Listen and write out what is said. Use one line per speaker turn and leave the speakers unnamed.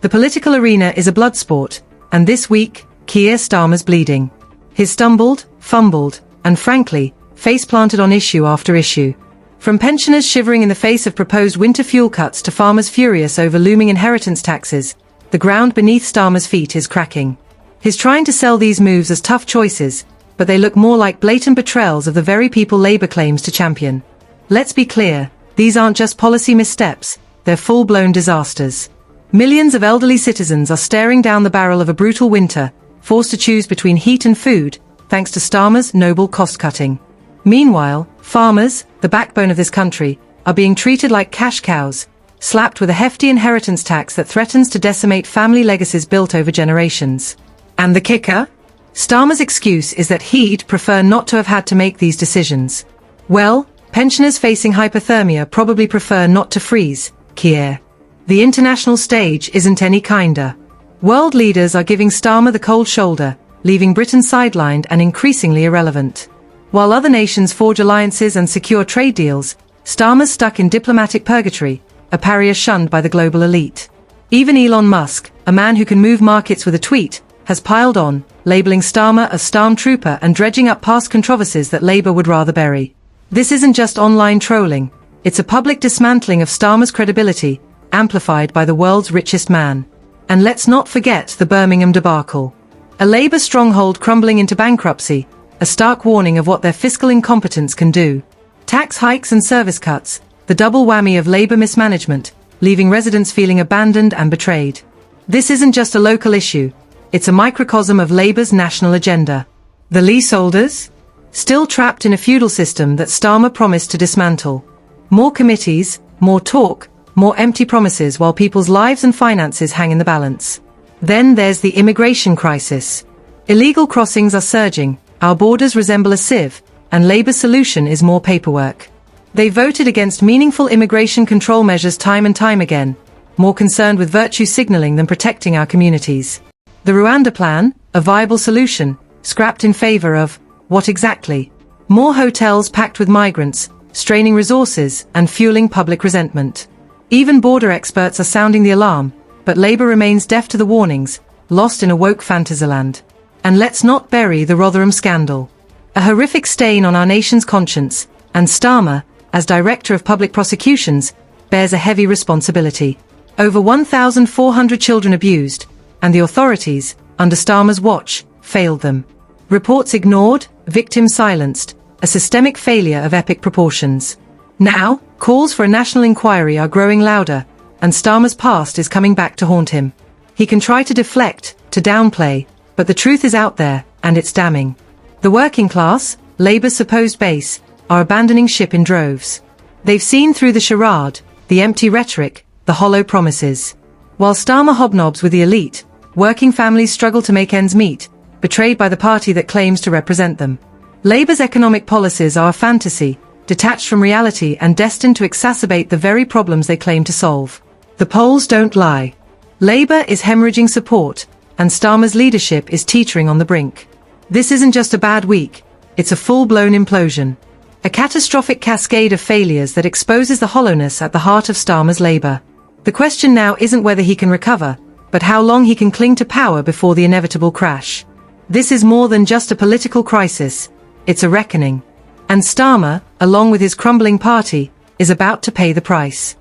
The political arena is a blood sport, and this week, Keir Starmer's bleeding. He's stumbled, fumbled, and frankly, face-planted on issue after issue. From pensioners shivering in the face of proposed winter fuel cuts to farmers furious over looming inheritance taxes, the ground beneath Starmer's feet is cracking. He's trying to sell these moves as tough choices, but they look more like blatant betrayals of the very people Labour claims to champion. Let's be clear, these aren't just policy missteps, they're full-blown disasters. Millions of elderly citizens are staring down the barrel of a brutal winter, forced to choose between heat and food, thanks to Starmer's noble cost-cutting. Meanwhile, farmers, the backbone of this country, are being treated like cash cows, slapped with a hefty inheritance tax that threatens to decimate family legacies built over generations. And the kicker? Starmer's excuse is that he'd prefer not to have had to make these decisions. Well, pensioners facing hypothermia probably prefer not to freeze, Keir. The international stage isn't any kinder. World leaders are giving Starmer the cold shoulder, leaving Britain sidelined and increasingly irrelevant. While other nations forge alliances and secure trade deals, Starmer's stuck in diplomatic purgatory, a pariah shunned by the global elite. Even Elon Musk, a man who can move markets with a tweet, has piled on, labeling Starmer a stormtrooper and dredging up past controversies that Labour would rather bury. This isn't just online trolling, it's a public dismantling of Starmer's credibility, amplified by the world's richest man. And let's not forget the Birmingham debacle. A Labour stronghold crumbling into bankruptcy, a stark warning of what their fiscal incompetence can do. Tax hikes and service cuts, the double whammy of Labour mismanagement, leaving residents feeling abandoned and betrayed. This isn't just a local issue, it's a microcosm of Labour's national agenda. The leaseholders? Still trapped in a feudal system that Starmer promised to dismantle. More committees, more talk, more empty promises while people's lives and finances hang in the balance. Then there's the immigration crisis. Illegal crossings are surging, our borders resemble a sieve, and Labour's solution is more paperwork. They voted against meaningful immigration control measures time and time again, more concerned with virtue signalling than protecting our communities. The Rwanda plan, a viable solution, scrapped in favour of, what exactly? More hotels packed with migrants, straining resources and fueling public resentment. Even border experts are sounding the alarm, but Labour remains deaf to the warnings, lost in a woke fantasyland. And let's not bury the Rotherham scandal. A horrific stain on our nation's conscience, and Starmer, as Director of Public Prosecutions, bears a heavy responsibility. Over 1,400 children abused, and the authorities, under Starmer's watch, failed them. Reports ignored, victims silenced, a systemic failure of epic proportions. Now, calls for a national inquiry are growing louder, and Starmer's past is coming back to haunt him. He can try to deflect, to downplay, but the truth is out there, and it's damning. The working class, Labour's supposed base, are abandoning ship in droves. They've seen through the charade, the empty rhetoric, the hollow promises. While Starmer hobnobs with the elite, working families struggle to make ends meet, betrayed by the party that claims to represent them. Labour's economic policies are a fantasy, detached from reality and destined to exacerbate the very problems they claim to solve. The polls don't lie. Labour is hemorrhaging support, and Starmer's leadership is teetering on the brink. This isn't just a bad week, it's a full-blown implosion. A catastrophic cascade of failures that exposes the hollowness at the heart of Starmer's Labour. The question now isn't whether he can recover, but how long he can cling to power before the inevitable crash. This is more than just a political crisis, it's a reckoning. And Starmer, along with his crumbling party, is about to pay the price.